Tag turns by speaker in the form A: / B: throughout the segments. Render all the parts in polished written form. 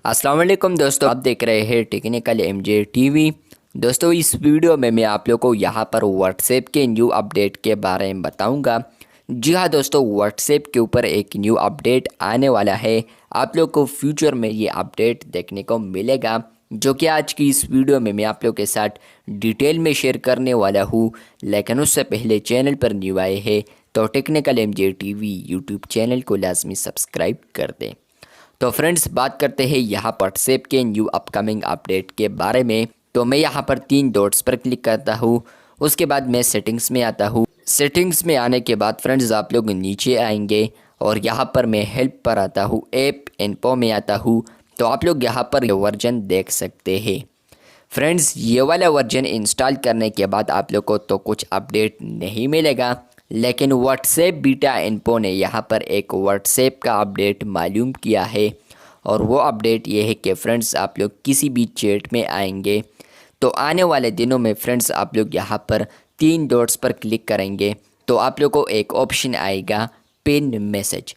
A: अस्सलाम वालेकुम दोस्तों, आप देख रहे हैं टेक्निकल एमजे टीवी। दोस्तों, इस वीडियो में मैं आप लोगों को यहाँ पर व्हाट्सएप के न्यू अपडेट के बारे में बताऊंगा। जी हाँ दोस्तों, व्हाट्सएप के ऊपर एक न्यू अपडेट आने वाला है। आप लोग को फ्यूचर में ये अपडेट देखने को मिलेगा, जो कि आज की इस वीडियो में मैं आप लोग के साथ डिटेल में शेयर करने वाला हूँ। लेकिन उससे पहले चैनल पर न्यू आए हैं तो technical MJ TV YouTube channel को लाजमी सब्सक्राइब कर दें। तो फ्रेंड्स, बात करते हैं यहाँ व्हाट्सएप के न्यू अपकमिंग अपडेट के बारे में। तो मैं यहाँ पर 3 डॉट्स पर क्लिक करता हूँ। उसके बाद मैं सेटिंग्स में आता हूँ। सेटिंग्स में आने के बाद फ्रेंड्स, आप लोग नीचे आएंगे और यहाँ पर मैं हेल्प पर आता हूँ, ऐप इन्फो में आता हूँ। तो आप लोग यहाँ पर वर्जन देख सकते हैं। फ्रेंड्स, ये वाला वर्जन इंस्टॉल करने के बाद आप लोग को तो कुछ अपडेट नहीं मिलेगा, लेकिन व्हाट्सएप बीटा इन्फो ने यहाँ पर एक व्हाट्सएप का अपडेट मालूम किया है। और वो अपडेट ये है कि फ्रेंड्स, आप लोग किसी भी चैट में आएंगे तो आने वाले दिनों में फ्रेंड्स, आप लोग यहाँ पर 3 डॉट्स पर क्लिक करेंगे तो आप लोग को एक ऑप्शन आएगा, पिन मैसेज।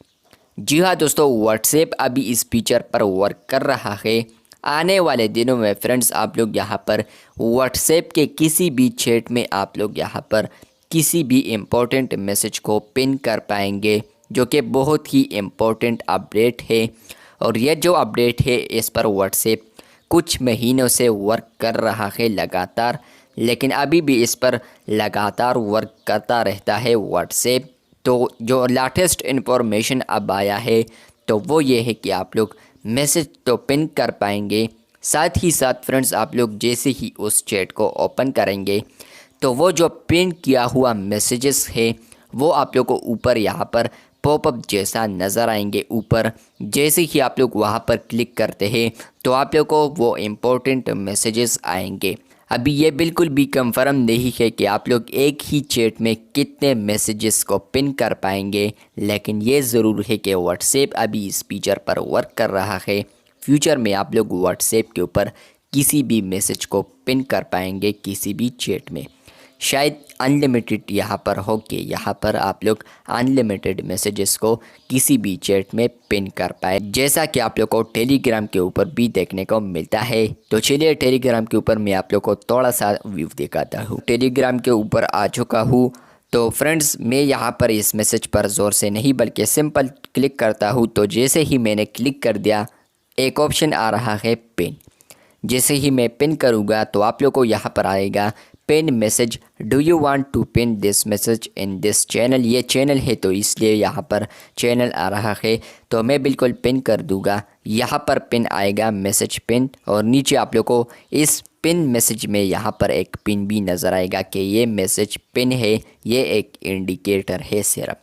A: जी हाँ दोस्तों, व्हाट्सएप अभी इस फीचर पर वर्क कर रहा है। आने वाले दिनों में फ्रेंड्स, आप लोग यहाँ पर व्हाट्सएप के किसी भी चैट में आप लोग यहाँ पर किसी भी इम्पोर्टेंट मैसेज को पिन कर पाएंगे, जो कि बहुत ही इम्पोर्टेंट अपडेट है। और यह जो अपडेट है, इस पर व्हाट्सएप कुछ महीनों से वर्क कर रहा है लगातार, लेकिन अभी भी इस पर लगातार वर्क करता रहता है व्हाट्सएप। तो जो लेटेस्ट इन्फॉर्मेशन अब आया है तो वो ये है कि आप लोग मैसेज तो पिन कर पाएंगे। साथ ही साथ फ्रेंड्स, आप लोग जैसे ही उस चैट को ओपन करेंगे तो वो जो पिन किया हुआ मैसेजेस है वो आप लोग को ऊपर यहाँ पर पॉपअप जैसा नज़र आएंगे। ऊपर जैसे ही आप लोग वहाँ पर क्लिक करते हैं तो आप लोग को वो इम्पोर्टेंट मैसेजेस आएंगे। अभी ये बिल्कुल भी कंफर्म नहीं है कि आप लोग एक ही चैट में कितने मैसेजेस को पिन कर पाएंगे, लेकिन ये ज़रूर है कि व्हाट्सएप अभी इस फीचर पर वर्क कर रहा है। फ्यूचर में आप लोग व्हाट्सएप के ऊपर किसी भी मैसेज को पिन कर पाएंगे किसी भी चैट में। शायद अनलिमिटेड यहाँ पर हो कि यहाँ पर आप लोग अनलिमिटेड मैसेजेस को किसी भी चैट में पिन कर पाए, जैसा कि आप लोग को टेलीग्राम के ऊपर भी देखने को मिलता है। तो चलिए, टेलीग्राम के ऊपर मैं आप लोग को थोड़ा सा व्यू दिखाता हूँ। टेलीग्राम के ऊपर आ चुका हूँ। तो फ्रेंड्स, मैं यहाँ पर इस मैसेज पर ज़ोर से नहीं बल्कि सिंपल क्लिक करता हूँ। तो जैसे ही मैंने क्लिक कर दिया, एक ऑप्शन आ रहा है पिन। जैसे ही मैं पिन करूँगा तो आप लोग को यहाँ पर आएगा pin message, do you want to pin this message in this channel. ये चैनल है तो इसलिए यहाँ पर चैनल आ रहा है। तो मैं बिल्कुल पिन कर दूंगा। यहाँ पर पिन आएगा, मैसेज पिन, और नीचे आप लोग को इस पिन मैसेज में यहाँ पर एक पिन भी नज़र आएगा कि ये मैसेज पिन है। ये एक इंडिकेटर है सिर्फ।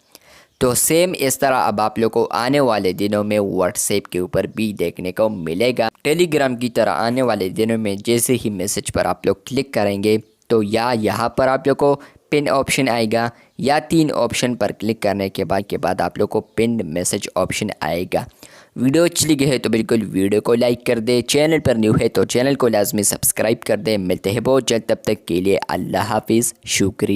A: तो सेम इस तरह अब आप लोग को आने वाले दिनों में व्हाट्सएप के ऊपर भी देखने को मिलेगा। टेलीग्राम की तरह आने वाले दिनों में जैसे ही मैसेज पर आप लोग क्लिक करेंगे तो या यहाँ पर आप लोग को पिन ऑप्शन आएगा, या 3 ऑप्शन पर क्लिक करने के बाद आप लोग को पिन मैसेज ऑप्शन आएगा। वीडियो अच्छी लगी है तो बिल्कुल वीडियो को लाइक कर दे। चैनल पर न्यू है तो चैनल को लाजमी सब्सक्राइब कर दे। मिलते हैं बहुत जल्द, तब तक के लिए अल्लाह हाफिज़, शुक्रिया।